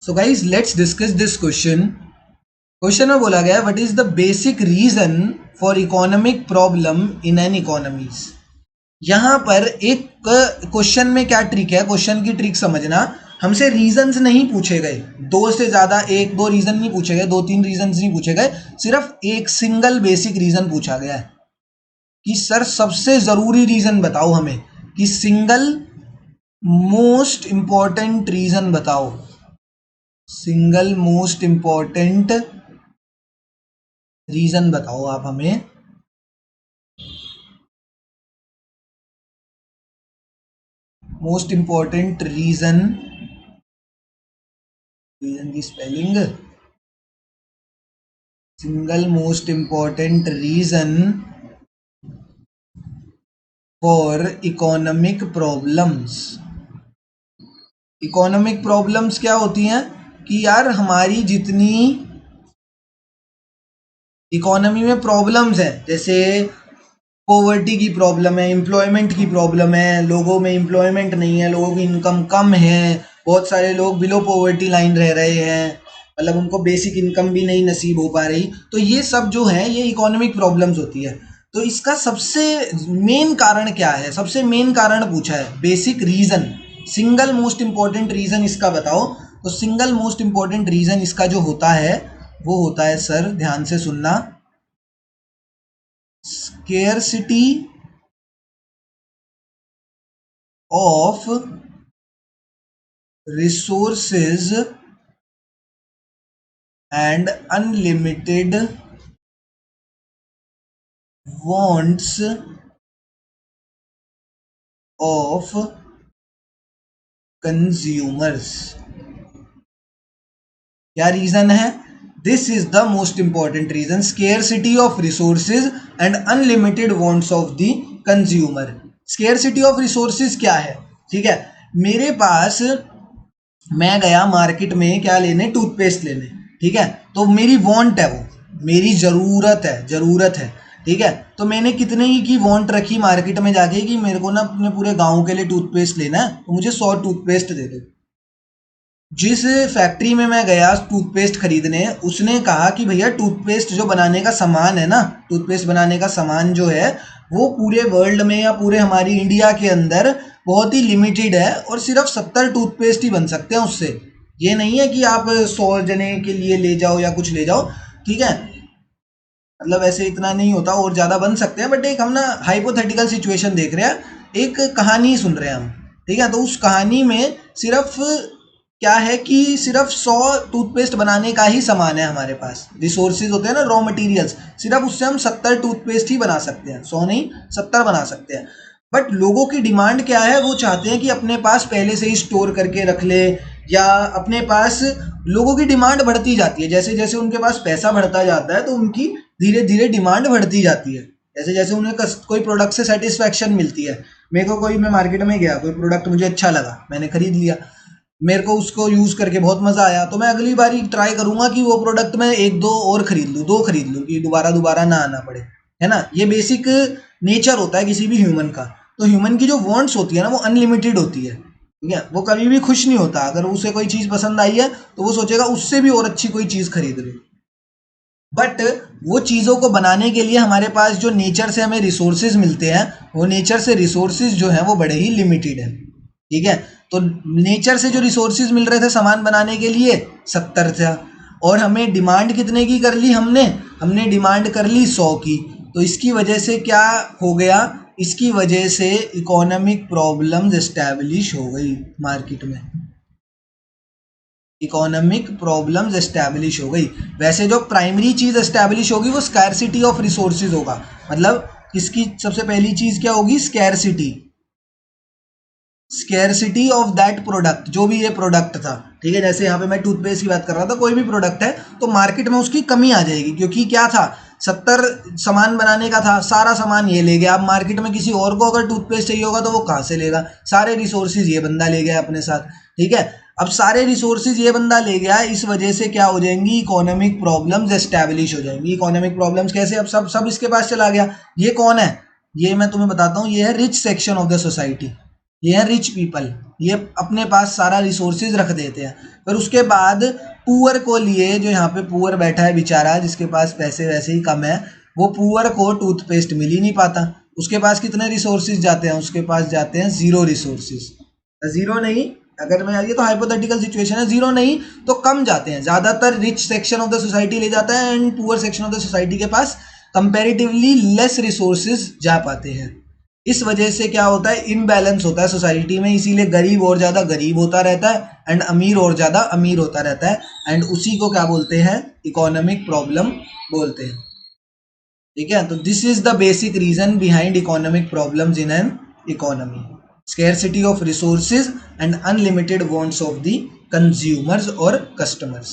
So guys let's discuss this question. Question में बोला गया what is the basic reason for economic problem in an economies. यहां पर एक क्वेश्चन में क्या ट्रिक है, क्वेश्चन की ट्रिक समझना। हमसे रीजंस नहीं पूछे गए, दो से ज्यादा एक दो रीजन नहीं पूछे गए, दो तीन रीजंस नहीं पूछे गए, सिर्फ एक सिंगल बेसिक रीजन पूछा गया है कि सर सबसे जरूरी रीजन बताओ हमें, कि सिंगल मोस्ट इंपॉर्टेंट रीजन बताओ, सिंगल मोस्ट इंपॉर्टेंट रीजन बताओ आप हमें। मोस्ट इंपॉर्टेंट रीजन, रीजन की spelling, single most important reason for economic problems. Economic problems क्या होती हैं कि यार हमारी जितनी इकोनॉमी में प्रॉब्लम्स हैं, जैसे पॉवर्टी की प्रॉब्लम है, एम्प्लॉयमेंट की प्रॉब्लम है, लोगों में एम्प्लॉयमेंट नहीं है, लोगों की इनकम कम है, बहुत सारे लोग बिलो पॉवर्टी लाइन रह रहे हैं, मतलब उनको बेसिक इनकम भी नहीं नसीब हो पा रही। तो ये सब जो है ये इकोनॉमिक प्रॉब्लम्स होती है। तो इसका सबसे मेन कारण क्या है, सबसे मेन कारण पूछा है, basic reason, single most important reason इसका बताओ। तो सिंगल मोस्ट इंपॉर्टेंट रीजन इसका जो होता है वो होता है, सर ध्यान से सुनना, scarcity of resources and unlimited wants of consumers। क्या रीजन है? This is the most important reason, scarcity of resources and unlimited wants of the consumer. Scarcity of resources क्या है? ठीक है, मेरे पास, मैं गया मार्केट में क्या लेने, टूथपेस्ट लेने, ठीक है, तो मेरी वांट है, वो मेरी जरूरत है, ठीक है, तो मैंने कितने की वांट रखी मार्केट में जाके कि मेरे को ना अपने पूरे गांव के लिए टूथपेस्ट लेना है, तो मुझे 100 टूथपेस्ट दे दो। जिस फैक्ट्री में मैं गया टूथपेस्ट खरीदने, उसने कहा कि भैया टूथपेस्ट जो बनाने का सामान है ना, टूथपेस्ट बनाने का सामान जो है वो पूरे वर्ल्ड में या पूरे हमारी इंडिया के अंदर बहुत ही लिमिटेड है और सिर्फ 70 टूथपेस्ट ही बन सकते हैं उससे। ये नहीं है कि आप 100 जने के लिए ले जाओ या कुछ ले जाओ, ठीक है, मतलब ऐसे इतना नहीं होता, और ज़्यादा बन सकते हैं, बट एक हम ना हाइपोथेटिकल सिचुएशन देख रहे हैं, एक कहानी सुन रहे हैं हम, ठीक है, तो उस कहानी में सिर्फ क्या है कि सिर्फ 100 टूथपेस्ट बनाने का ही सामान है हमारे पास, रिसोर्सेज होते हैं ना, रॉ मटेरियल्स, सिर्फ उससे हम 70 टूथपेस्ट ही बना सकते हैं, 100 नहीं 70 बना सकते हैं। बट लोगों की डिमांड क्या है, वो चाहते हैं कि अपने पास पहले से ही स्टोर करके रख ले, या अपने पास, लोगों की डिमांड बढ़ती जाती है, जैसे जैसे उनके पास पैसा बढ़ता जाता है तो उनकी धीरे धीरे डिमांड बढ़ती जाती है, जैसे जैसे उन्हें कोई प्रोडक्ट से सेटिस्फैक्शन मिलती है। मेरे को कोई, मैं मार्केट में गया, कोई प्रोडक्ट मुझे अच्छा लगा, मैंने खरीद लिया, मेरे को उसको यूज़ करके बहुत मज़ा आया, तो मैं अगली बार ट्राई करूंगा कि वो प्रोडक्ट मैं एक दो और खरीद लूँ, दो खरीद लूँ, कि दोबारा दोबारा ना आना पड़े, है ना। ये बेसिक नेचर होता है किसी भी ह्यूमन का। तो ह्यूमन की जो वांट्स होती है ना वो अनलिमिटेड होती है, ठीक है, वो कभी भी खुश नहीं होता। अगर उसे कोई चीज़ पसंद आई है तो वो सोचेगा उससे भी और अच्छी कोई चीज़ खरीद लूँ। बट वो चीज़ों को बनाने के लिए हमारे पास जो नेचर से हमें रिसोर्सेज मिलते हैं, वो नेचर से रिसोर्सेज जो हैं वो बड़े ही लिमिटेड है, ठीक है। तो नेचर से जो रिसोर्सेज मिल रहे थे सामान बनाने के लिए 70 था, और हमें डिमांड कितने की कर ली, हमने डिमांड कर ली 100 की। तो इसकी वजह से क्या हो गया, इसकी वजह से इकोनॉमिक प्रॉब्लम्स एस्टैब्लिश हो गई मार्केट में, इकोनॉमिक प्रॉब्लम्स एस्टैब्लिश हो गई। वैसे जो प्राइमरी चीज एस्टैब्लिश होगी वो स्कैरसिटी ऑफ रिसोर्सेज होगा, मतलब इसकी सबसे पहली चीज क्या होगी, scarcity, scarcity of that product, जो भी ये प्रोडक्ट था, ठीक है, जैसे यहाँ पे मैं टूथपेस्ट की बात कर रहा था, कोई भी प्रोडक्ट है तो मार्केट में उसकी कमी आ जाएगी, क्योंकि क्या था, 70 सामान बनाने का था, सारा सामान ये ले गया। अब मार्केट में किसी और को अगर टूथपेस्ट चाहिए होगा तो वो कहाँ से लेगा, सारे रिसोर्सेज ये बंदा ले गया अपने साथ, ठीक है। अब सारे रिसोर्सेज ये बंदा ले गया, इस वजह से क्या हो जाएंगी, इकोनॉमिक प्रॉब्लम्स एस्टैब्लिश हो जाएंगी। इकोनॉमिक प्रॉब्लम्स कैसे, अब सब इसके पास चला गया। ये कौन है, ये मैं तुम्हें बताता हूँ, ये है rich section of the society, ये है रिच पीपल, ये अपने पास सारा रिसोर्सेज रख देते हैं। पर उसके बाद पुअर को लिए, जो यहाँ पे पुअर बैठा है बेचारा, जिसके पास पैसे वैसे ही कम है, वो पुअर को टूथपेस्ट मिल ही नहीं पाता। उसके पास कितने रिसोर्सेज जाते हैं? उसके पास जाते हैं 0 रिसोर्सेज। 0 नहीं, अगर मैं, ये तो हाइपोथेटिकल सिचुएशन है, 0 नहीं तो कम जाते हैं। ज़्यादातर rich section of the society ले जाता है and poor section of the society के पास कंपैरेटिवली लेस रिसोर्सेज जा पाते हैं। इस वजह से क्या होता है? इम्बैलेंस होता है सोसाइटी में, इसीलिए गरीब और ज़्यादा गरीब होता रहता है एंड अमीर और ज़्यादा अमीर होता रहता है, एंड उसी को क्या बोलते हैं? इकोनॉमिक प्रॉब्लम बोलते हैं। ठीक है, तो this is the basic reason behind economic problems in an economy, scarcity of resources and unlimited wants of the consumers or customers.